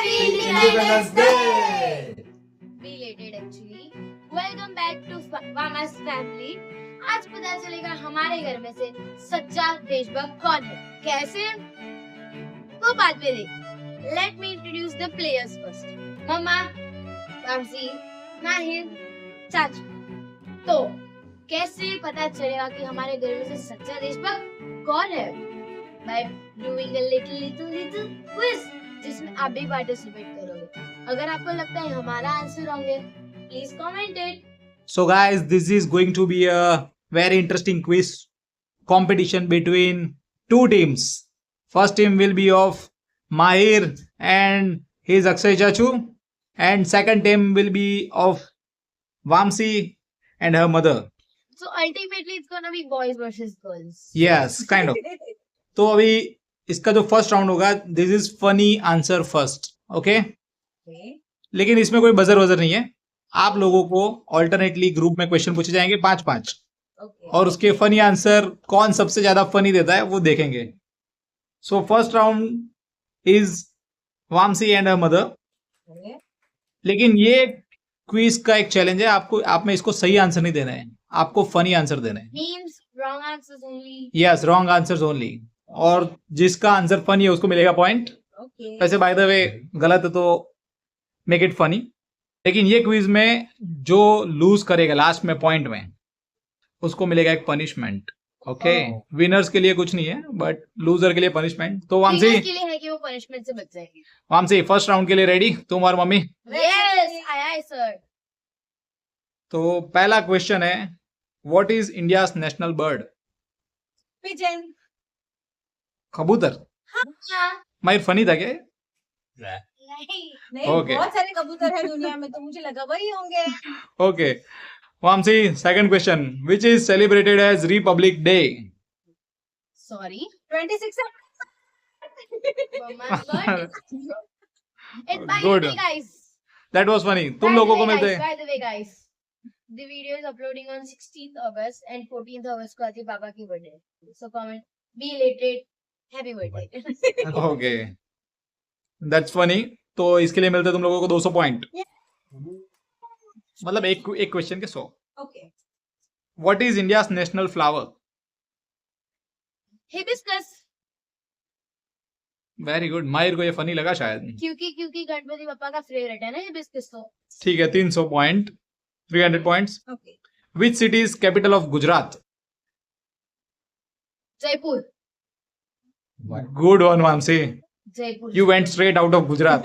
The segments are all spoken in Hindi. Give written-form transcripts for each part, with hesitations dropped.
Happy Independence Day! Belated actually. Welcome back to Mama's family. आज पता चलेगा हमारे घर में से सच्चा देशभक्त कौन है, कैसे वो बाद में देख. Let me introduce the players first. मम्मा, वामसी, माहिर, चाचू. तो कैसे पता चलेगा कि हमारे घर में से सच्चा देशभक्त कौन है? By doing a little quiz, जिसमें आप भी पार्टिसिपेट करोगे. अगर आपको लगता है हमारा आंसर रॉन्ग है, please comment it. So guys, this is going to be a very interesting quiz competition between two teams. First team will be of Mahir and his Akshay Chachu, and second team will be of Vamsi and her mother. So ultimately it's gonna be boys versus girls. Yes, kind of. तो अभी इसका जो फर्स्ट राउंड होगा, this is funny answer first, okay. लेकिन इसमें कोई बजर वजर नहीं है. आप लोगों को ऑल्टरनेटली ग्रुप में क्वेश्चन पूछे जाएंगे 5-5, और उसके फनी आंसर कौन सबसे ज्यादा फनी देता है वो देखेंगे. So first round is Vamsi and her mother. लेकिन ये क्विज का एक चैलेंज है. आप में इसको सही आंसर नहीं देना है, आपको फनी आंसर देना है. Means wrong answers only. Yes, wrong answers only. और जिसका आंसर फनी है उसको मिलेगा पॉइंट. वैसे बाय द वे गलत है तो मेक इट फनी. लेकिन ये क्विज में जो लूज करेगा लास्ट में पॉइंट में, उसको मिलेगा एक पनिशमेंट. ओके, विनर्स के लिए कुछ नहीं है, बट लूजर के लिए पनिशमेंट. तो वामसी के लिए है कि वो पनिशमेंट से बच जाएंगे. वामसी फर्स्ट राउंड के लिए रेडी तुम और मम्मी? Yes, आया सर. तो पहला क्वेश्चन है, what is India's national bird? Pigeon. कबूतर. हाँ. माहिर फनी था क्या? नहीं, Okay. बहुत सारे कबूतर है दुनिया में, तो मुझे लगा वही होंगे. Okay Vamsi, second question, which is celebrated as republic day? Sorry. 26. Mama's birthday. It's by Good. the way, guys. That was funny. तुम By लोगों the को way, मिलते guys, हैं. by the way, guys, the video is uploading on 16th August and 14th August को आती है पापा की birthday. So comment, be elated, happy birthday. Okay, that's funny. तो इसके लिए मिलते हैं तुम लोगों को 200 पॉइंट. मतलब एक क्वेश्चन के 100. Okay. What is India's national flower? Hibiscus. Very good. माहिर को ये फनी लगा शायद. क्योंकि गणपति पापा का फेवरेट है ना हिबिस्कस. तो ठीक है, 300 point, 300 points. Okay. Which city is capital of Gujarat? Jaipur. Good one Vamsi. Jaipur. You went straight out of Gujarat.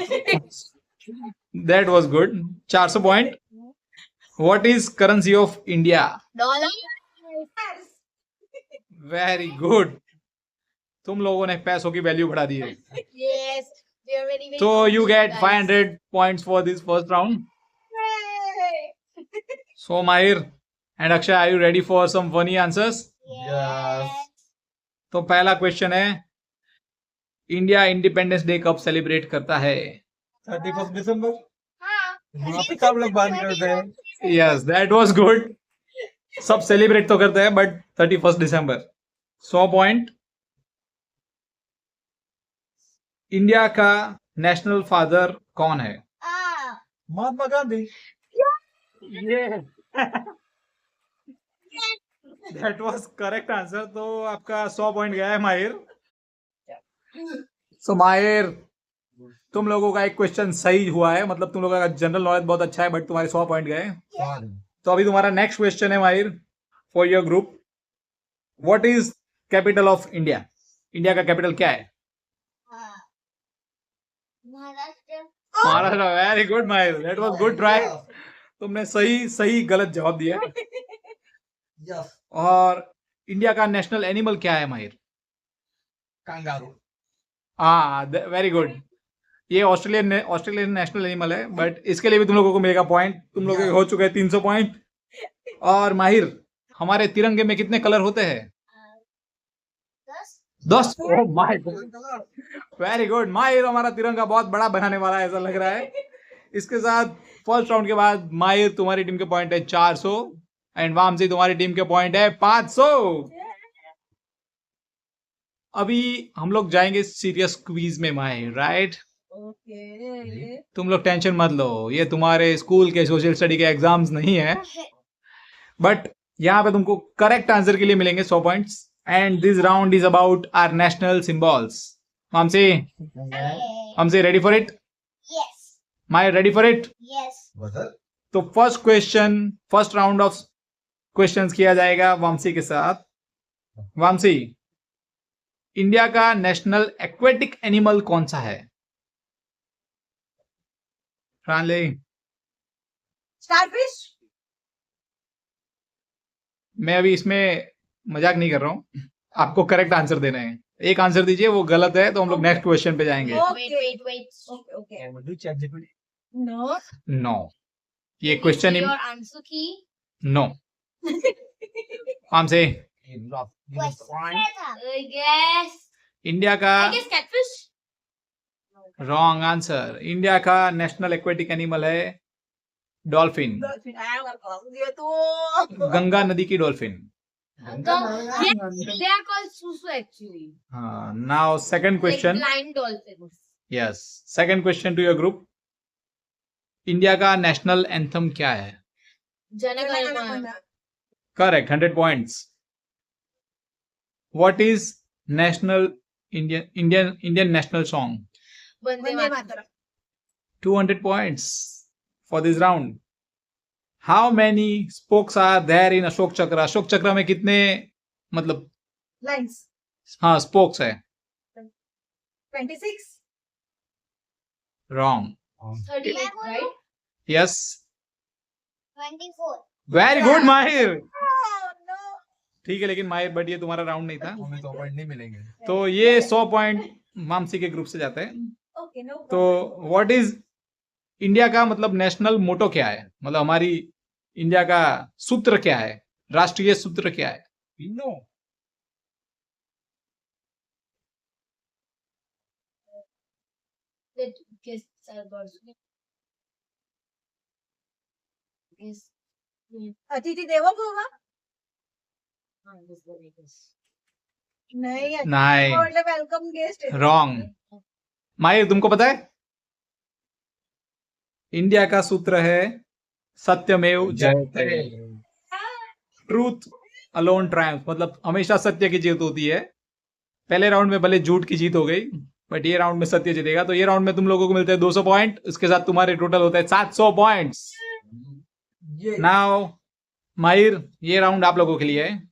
That was good. 400 point. What is currency of India? Dollar. Very good. तुम लोगों ने पैसों की वैल्यू बढ़ा दी है. Yes, we are very very. So you get guys. 500 points for this first round. So Mahir and Akshay, are you ready for some funny answers? Yes. तो पहला क्वेश्चन है, इंडिया इंडिपेंडेंस डे कब सेलिब्रेट करता है? 31 दिसंबर. हाँ. वहाँ पे सब लोग बात करते हैं. Yes, that was good. सब सेलिब्रेट तो करते हैं, बट 31 दिसंबर. 100 पॉइंट. इंडिया का नेशनल फादर कौन है? Mahatma Gandhi. That was correct answer. तो आपका 100 पॉइंट गया है माहिर. सो माहिर, तुम लोगों का एक क्वेश्चन सही हुआ है, मतलब तुम लोगों का जनरल नॉलेज बहुत अच्छा है, बट तुम्हारे 100 पॉइंट गए. तो अभी तुम्हारा नेक्स्ट क्वेश्चन है माहिर, for your group. What is capital of India? India का कैपिटल क्या है? महाराष्ट्र. वेरी गुड माहिर, दैट वाज गुड ट्राई. तुमने सही गलत जवाब दिया. और इंडिया का नेशनल एनिमल क्या है माहिर? कंगारू. हाँ, वेरी गुड. ये ऑस्ट्रेलियन नेशनल एनिमल है, बट इसके लिए भी तुम लोगों को मिलेगा पॉइंट. तुम लोगों के हो चुके हैं 300 पॉइंट. और माहिर, हमारे तिरंगे में कितने कलर होते हैं? 10. Oh my God, very good. माहिर हमारा तिरंगा बहुत बड़ा बनाने वाला है, ऐसा लग रहा है. इसके साथ फर्स्ट राउंड के बाद माहिर तुम्हारी टीम के पॉइंट है 400 एंड वामसी तुम्हारी टीम के पॉइंट है 500. अभी हम लोग जाएंगे सीरियस क्वीज में माहिर, राइट? ओके तुम लोग टेंशन मत लो, ये तुम्हारे स्कूल के सोशल स्टडी के एग्जाम्स नहीं है, बट यहाँ पे तुमको करेक्ट आंसर के लिए मिलेंगे 100 points. And this round is about our national symbols. मामसी रेडी फॉर इट? यस माई रेडी फॉर इट? यस बदल तो फर्स्ट राउंड ऑफ क्वेश्चंस किया जाएगा वामसी के साथ। वामसी, इंडिया का नेशनल एक्वेटिक एनिमल कौन सा है? फ्रांले, स्टारफिश। मैं अभी इसमें मजाक नहीं कर रहा हूं, आपको करेक्ट आंसर देना है। एक आंसर दीजिए, वो गलत है तो हम लोग नेक्स्ट क्वेश्चन पे जाएंगे। वेट ओके ओके मैं चैट जीपीटी नो नो, ये क्वेश्चन ही योर आंसर की नो। हमसे यस इंडिया का I guess catfish wrong answer. India का नेशनल एक्वेटिक एनिमल है डॉल्फिन, ये तो गंगा नदी की dolphin. they are called susu actually हाँ, now second like question. blind dolphins yes, second question to your group. India का नेशनल एंथम क्या है? Janagana correct, 100 points. What is national Indian national song? Vande Vande Mataram Mataram 200 points for this round. How many spokes are there in Ashok चक्र? अशोक चक्र में कितने, मतलब लाइंस हाँ स्पोक्स है? 26 Wrong. 38 right Yes. 24 Very good माहिर। नो ठीक है, लेकिन माहिर बट ये तुम्हारा राउंड नहीं था, हमें तो पॉइंट नहीं मिलेंगे। तो ये 100 पॉइंट मामसी के ग्रुप से जाते हैं। ओके नो तो व्हाट इज इंडिया का मतलब नेशनल मोटो क्या है? मतलब हमारी इंडिया का सूत्र क्या है, राष्ट्रीय सूत्र क्या है? No let guess birds guess अतिथि देवो भव। नहीं नहीं, वेलकम गेस्ट रॉन्ग। माहिर तुमको पता है? इंडिया का सूत्र है सत्यमेव जयते, ट्रूथ अलोन ट्रायम्फ, मतलब हमेशा सत्य की जीत होती है। पहले राउंड में भले झूठ की जीत हो गई, बट ये राउंड में सत्य जीतेगा। तो ये राउंड में तुम लोगों को मिलते हैं 200 पॉइंट, उसके साथ तुम्हारे टोटल होता है 700 पॉइंट्स। ये नाउ माहिर, ये राउंड आप लोगों के लिए है।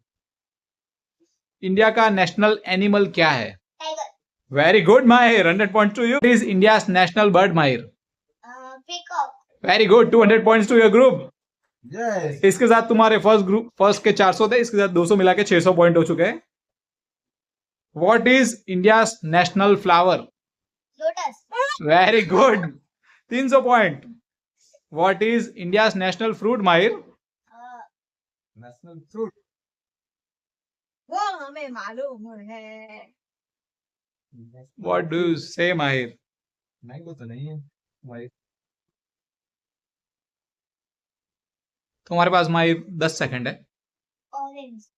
इंडिया का नेशनल एनिमल क्या है? Tiger very good Mahir, 100 points to you. Is India national bird Mahir? Peacock very good, 200 points to your group. Yes इसके साथ तुम्हारे फर्स्ट के 400 थे, इसके साथ 200 मिला के 600 पॉइंट हो चुके हैं। What is India national flower? Lotus very good, 300 point. What is India national fruit माहिर? नेशनल फ्रूट वो हमें मालूम है। व्हाट डू यू से माहिर? मैंगो तो नहीं है भाई। तुम्हारे पास माहिर 10 सेकंड है। Orange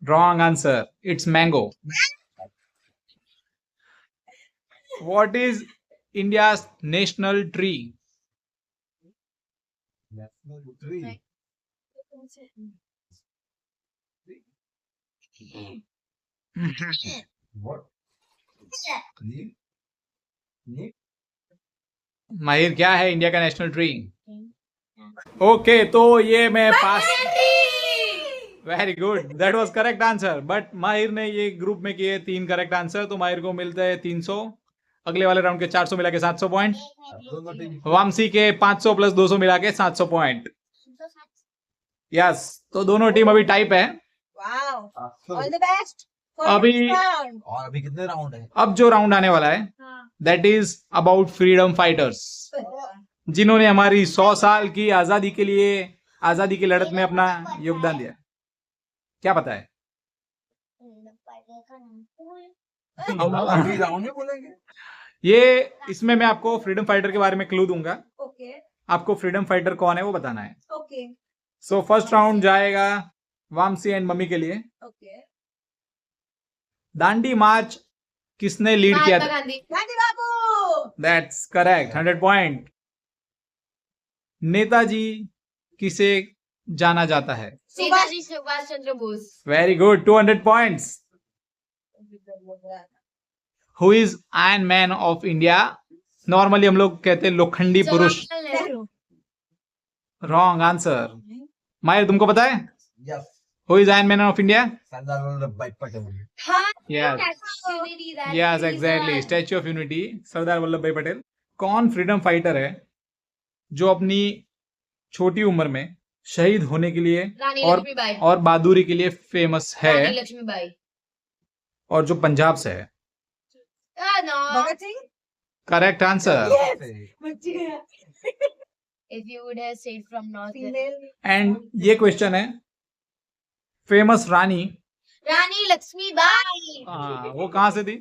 wrong answer, it's mango. What is India national tree? National tree what नी माहिर क्या है इंडिया का नेशनल ट्री? ओके, तो ये मैं pass. Very good, that was correct answer. But Mahir ने ये ग्रुप में किए 3 करेक्ट आंसर, तो माहिर को मिलता है 300। अगले वाले राउंड के 400 मिला के 700 पॉइंट। दोनों टीम वामसी के 500 प्लस 200 मिला के 700 पॉइंट। यस, तो दोनों टीम अभी टाइप है। वाओ ऑल द बेस्ट अभी- और अभी कितने राउंड है? अब जो राउंड आने वाला है that is about freedom fighters, जिन्होंने हमारी 100 साल की आजादी के लिए, आजादी की लड़त में अपना योगदान दिया। क्या पता है? अभी राउंड में बोलेंगे। ये इसमें मैं आपको फ्रीडम फाइटर के बारे में क्लू दूंगा। ओके आपको फ्रीडम फाइटर कौन है वो बताना है। ओके सो फर्स्ट राउंड जाएगा वामसी एंड मम्मी के लिए। ओके दांडी मार्च किसने लीड किया महात्मा था? Gandhi. Gandhi Babu. That's correct, 100 point. Netaji किसे जाना जाता है? Netaji Subhash Chandra Bose. Very good, 200 points. Who is iron man of India? Normally हम लोग कहते हैं लोखंडी पुरुष। जवाहरलाल नेहरू। Wrong answer. माहिर तुमको पता है yes who is iron man of India? Sardar Vallabhbhai Patel. हाँ, Yes. Statue of Unity, that's yes the exactly, reason. Statue of Unity, Sardar Vallabhbhai Patel. कौन फ्रीडम फाइटर है जो अपनी छोटी उम्र में शहीद होने के लिए रानी और लक्ष्मीबाई। और बहादुरी के लिए फेमस है रानी लक्ष्मीबाई। और जो पंजाब से है? No. Bhagat Singh. Correct answer. बच्ची है। If you would have said from north. Female. And ये क्वेश्चन है, फेमस रानी रानी लक्ष्मीबाई। वो कहाँ से थी?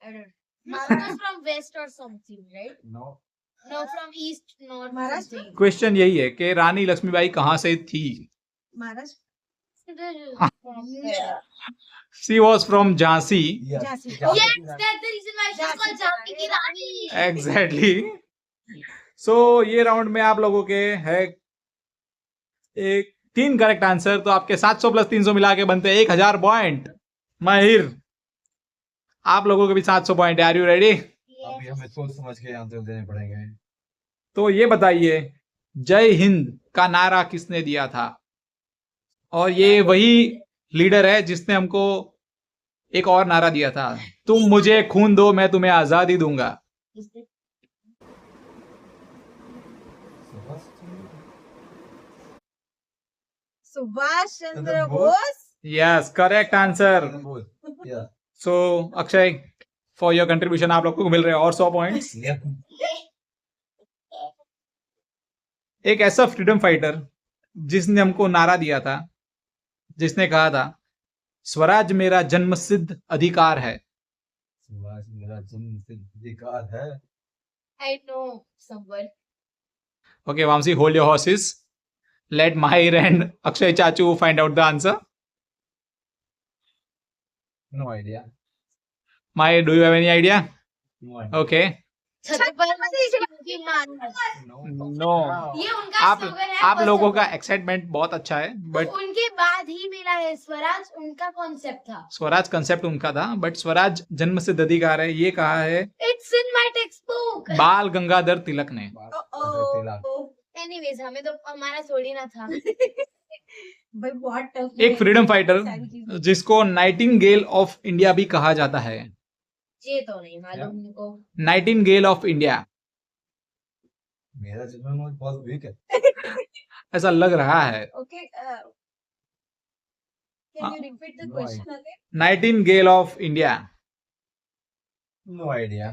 I don't know. She was from west or something, right? No No, from east, north, Maharashtra? something. क्वेश्चन यही है कि रानी लक्ष्मीबाई कहाँ से थी? Maharashtra. She was from Jhansi. Jhansi. Yes, that's the reason why she's called Jhansi की रानी. एग्जैक्टली। सो ये राउंड में आप लोगों के है एक 3 करेक्ट आंसर, तो आपके 700 प्लस 300 मिला के बनते हैं 1000 पॉइंट। माहिर आप लोगों के भी 700 पॉइंट। Are you ready? अभी हमें सोच समझ के आंसर देने पड़ेंगे। तो ये बताइए, जय हिंद का नारा किसने दिया था? और ये वही लीडर है जिसने हमको एक और नारा दिया था, तुम मुझे खून दो मैं तुम्हें आजादी दूंगा। Subhash Chandra Bose. Yes correct answer. बोल या so Akshay, for your contribution आप लोग को मिल रहे हैं और 100 पॉइंट्स। एक ऐसा फ्रीडम फाइटर जिसने हमको नारा दिया था, जिसने कहा था स्वराज मेरा जन्मसिद्ध अधिकार है। सुभाष मेरा जन्मसिद्ध अधिकार है। I know someone. Okay Vamsi, hold your horses, let Mahir and Akshay चाचू find out the answer. No idea. Mahir, do you have any idea? No idea. Okay Chhatrapati Shivaji Maharaj. No. ये उनका आप स्लोगन है। आप first लोगों of का all. एक्साइटमेंट बहुत अच्छा है, तो बट उनके बाद ही मिला है स्वराज, उनका कॉन्सेप्ट था। स्वराज कंसेप्ट उनका था, बट स्वराज जन्मसिद्ध अधिकार है ये कहा है it's in my text book. बाल गंगाधर तिलक ने। एनीवेज, हमें तो हमारा थोड़ी ना था। भाई बहुत टफ। एक फ्रीडम फाइटर जिसको नाइटिंगेल ऑफ इंडिया भी कहा जाता है। ये तो नहीं मालूम उनको। नाइटिंगेल ऑफ इंडिया, मेरा जन्म नॉलेज बहुत वीक है। ऐसा लग रहा है। Okay, can you repeat the No question again? Nightingale of India. No idea.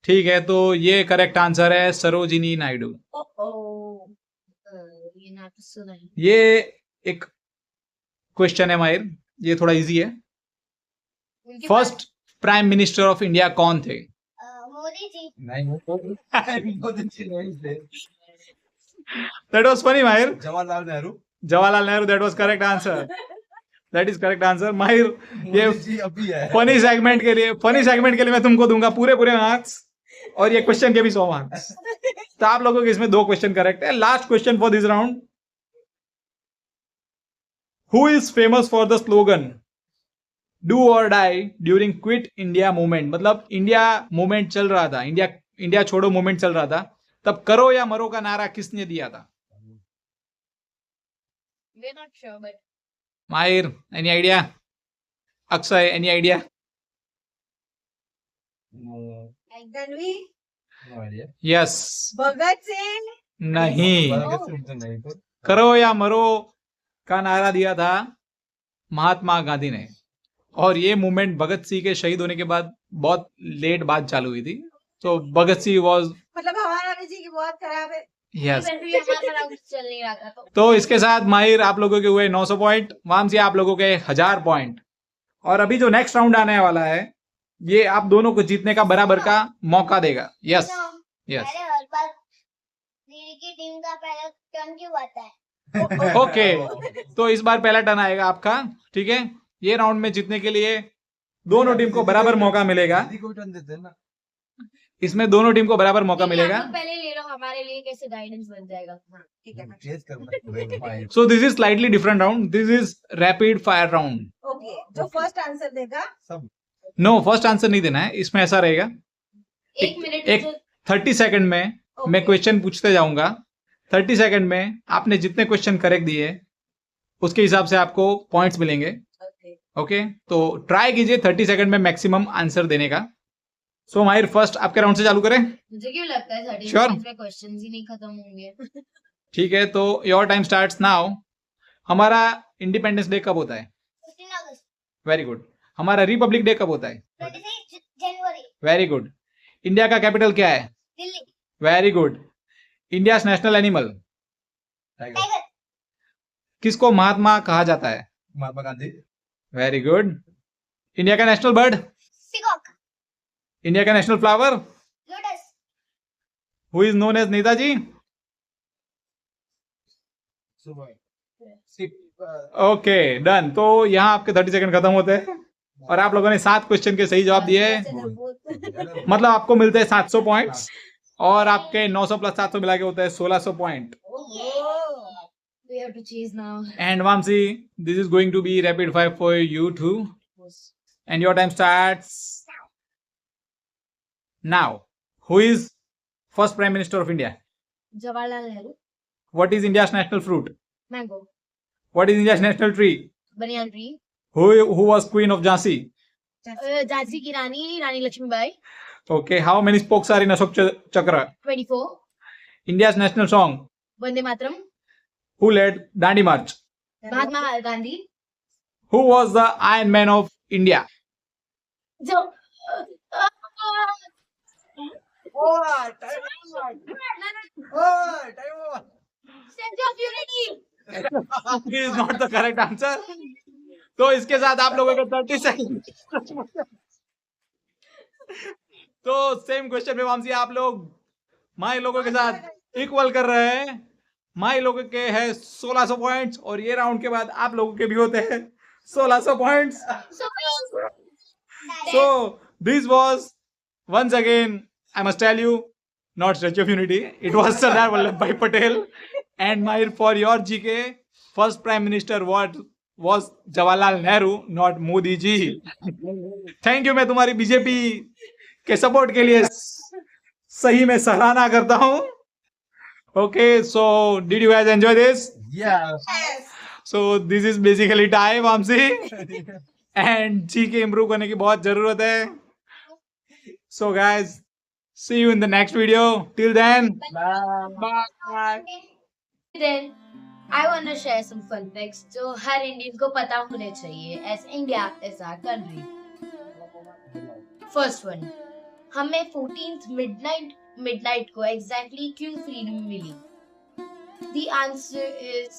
ठीक है, तो ये करेक्ट आंसर है सरोजिनी नायडू। ओह, ये ना तो सुना ही। ये एक क्वेश्चन है माहिर, ये थोड़ा इजी है। उनके first prime minister of India कौन थे? बाद, मोदी जी। नहीं बहुत अच्छी नहीं थे। दैट वाज फनी माहिर। Jawaharlal Nehru. Jawaharlal Nehru, that was correct answer. That is correct answer माहिर। ये मोदी जी अभी है। फनी सेगमेंट के लिए मैं तुमको दूंगा पूरे मार्क्स, और ये क्वेश्चन के भी 100 मार्क्स। तो आप लोगों के इसमें 2 क्वेश्चन करेक्ट है। Last question for this round, who is famous for the slogan do or die during quit India movement? मतलब इंडिया मूवमेंट चल रहा था, इंडिया छोड़ो मूवमेंट चल रहा था, तब करो या मरो का नारा किसने दिया था? We're not sure, but Mahir, any idea? Akshay, any idea? Ganavi. No idea. Yes. Bhagat Singh. नहीं, नहीं तो करो या मरो का नारा दिया था महात्मा गांधी ने, और ये मूवमेंट भगत सिंह के शहीद होने के बाद बहुत लेट बाद चालू हुई थी। तो भगत सिंह वाज, मतलब हमारा जी की बहुत खराब है। यस। वैसे भी हमारा राउंड चल नहीं रहा था तो इसके साथ माहिर आप लोगों के हुए 900 पॉइंट, वामसी आप लोगों के 1000 पॉइंट। और अभी जो नेक्स्ट राउंड आने वाला है, ये आप दोनों को जीतने का बराबर का मौका देगा। Yes yes. अरे हर बार दीदी की टीम का पहला टर्न क्यों आता है? ओके तो इस बार पहला टर्न आएगा आपका, ठीक है। ये राउंड में जीतने के लिए दोनों टीम को बराबर मौका मिलेगा। दीदी को टर्न देते हैं ना। इसमें दोनों टीम को बराबर मौका ठीक है, मिलेगा। आप लोग पहले ले लो, हमारे लिए कैसे गाइडेंस बन जाएगा। ठीक है। तेज करना। So this is slightly different round, this is rapid fire round. Okay, जो फर्स्ट आंसर देगा सब नो, फर्स्ट आंसर नहीं देना है, इसमें ऐसा रहेगा 1 मिनट एक 30 सेकंड में मैं क्वेश्चन पूछते जाऊंगा। 30 सेकंड में आपने जितने क्वेश्चन करेक्ट दिए उसके हिसाब से आपको पॉइंट्स मिलेंगे। ओके ओके तो ट्राई कीजिए 30 सेकंड में मैक्सिमम आंसर देने का। सो माहिर फर्स्ट आपके राउंड से चालू करें। मुझे क्यों लगता है 30 Sure. सेकंड्स में क्वेश्चंस ही नहीं खत्म होंगे। ठीक है तो योर टाइम स्टार्ट्स नाउ। हमारा इंडिपेंडेंस डे कब होता है? 15 अगस्त, वेरी गुड। हमारा रिपब्लिक डे कब होता है? 26 जनवरी, वेरी गुड। इंडिया का कैपिटल क्या है? Delhi, very good. India national animal? Tiger. किसको महात्मा कहा जाता है? Mahatma Gandhi. Very good. India का नेशनल बर्ड? पीकॉक, इंडिया का national flower? Lotus, who is known as Netaji? Okay done. तो यहाँ आपके 30 सेकंड खत्म होते हैं और आप लोगों ने 7 क्वेश्चन के सही जवाब दिए हैं। मतलब आपको मिलते हैं 700 पॉइंट्स और आपके 900 प्लस 700 मिला के होता है 1600 point. we have to chase now. And Vamsi this is going to be rapid fire for you too and your time starts now. Who is first prime minister of India? Jawaharlal Nehru, what is India's national fruit? Mango, what is India's national tree? Banyan tree, who was queen of Jhansi? Jhansi की Rani Rani Lakshmibai, Okay, how many spokes are in Ashok Chakra? 24, India's national song? Vande Mataram, Who led Dandi March? Mahatma Gandhi, Who was the Iron Man of India? जो statue of unity. Is not the correct answer. तो इसके साथ आप लोगों को 30 सेकंड। तो सेम क्वेश्चन में वामसी आप लोग माई लोगों के साथ इक्वल कर रहे हैं। माई लोगों के है 1600 पॉइंट्स और ये राउंड के बाद आप लोगों के भी होते हैं 1600 points. So this was once again, I must tell you, not Statue of Unity. It was Sardar Vallabhbhai Patel. And Mahir, for your GK, first Prime Minister was Jawaharlal Nehru, not Modi ji. Thank you. मैं तुम्हारी बीजेपी के सपोर्ट के लिए सही में सराहना करता हूँ। Okay, so did you guys enjoy this? Yes. So this is basically tie, Vamsi. And GK improve करने की बहुत जरूरत है। So guys, see you in the next video. Till then, bye. Then I want to share some fun facts जो हर इंडियन को पता होने चाहिए as India is our country. First one, हमें 14th midnight को exactly क्यों freedom milli? The answer is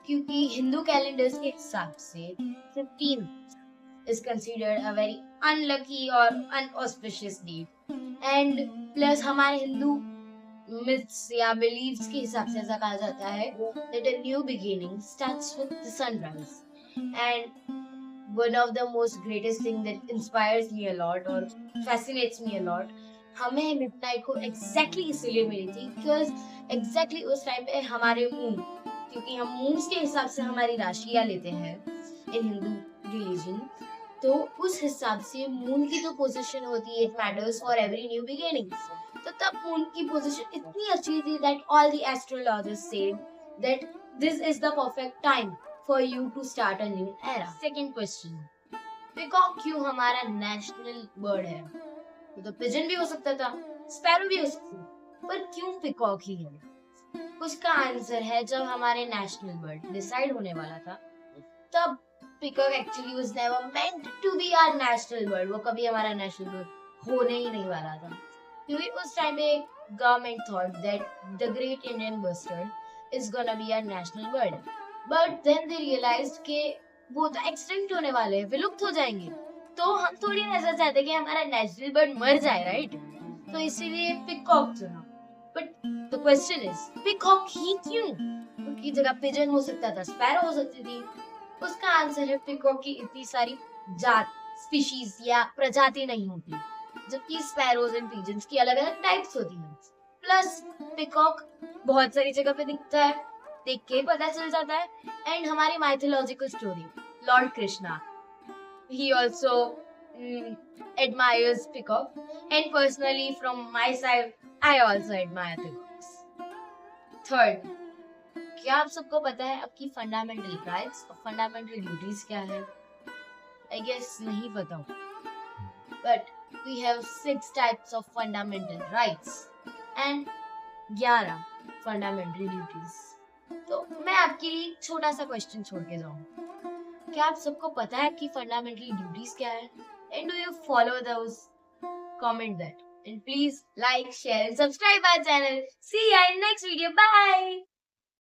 क्योंकि हिंदू कैलेंडर्स के हिसाब से 15th is considered a very unlucky or unauspicious date. And plus हमारे हिंदू myths या beliefs के हिसाब से ऐसा कहा जाता है that a new beginning starts with the sunrise. And one of the most greatest thing that inspires me a lot or fascinates me a lot, हमें midnight को exactly इसलिए मिली थी because exactly उस टाइम पे हमारे moon, क्योंकि हम moons के हिसाब से हमारी राशियां लेते हैं in Hindu religion, तो उस हिसाब से मून की जो पोजीशन होती है it matters for every new beginning. तो तब मून की पोजीशन इतनी अच्छी थी that all the astrologers said that this is the perfect time for you to start a new era. Second question, peacock क्यों हमारा नेशनल बर्ड है? तो पिजन भी हो सकता था, स्पैरो भी हो सकता था, पर क्यों पीकॉक ही है? उसका आंसर है जब हमारे नेशनल बर्ड डिसाइड होने वाला था तब peacock actually was never meant to be our national bird. वो कभी हमारा national bird होने ही नहीं वाला था, क्योंकि उस टाइम पे government thought that the great Indian bustard is gonna be our national bird. But then they realized कि वो तो extinct होने वाले हैं, विलुप्त हो जाएंगे, तो हम थोड़ी ऐसा चाहते कि हमारा national bird मर जाए, right? तो इसीलिए peacock चुना। But the question is, peacock ही क्यों? की जगह पिजन हो सकता था, स्पैरो हो सकती थी। उसका आंसर है पिकॉक की इतनी सारी जात, स्पीशीज या प्रजाति नहीं होती, जबकि स्पैरोज एंड पिजन्स की अलग अलग टाइप्स होती हैं। प्लस पिकॉक बहुत सारी जगह पे दिखता है, देख के पता चल जाता है। एंड हमारी mythological story, Lord Krishna, he also admires peacock, and personally from my side I also admire peacocks. Third, क्या आप सबको पता है आपकी फंडामेंटल राइट्स और फंडामेंटल ड्यूटीज क्या है? I guess नहीं पता हो, but we have 6 types of fundamental rights and 11 fundamental duties. तो मैं आपके लिए एक छोटा सा क्वेश्चन छोड़ के जाऊँ। क्या आप सबको पता है कि फंडामेंटल ड्यूटीज क्या है? And do you follow those? Comment that. And please like, share and subscribe our channel. See you in next video. Bye.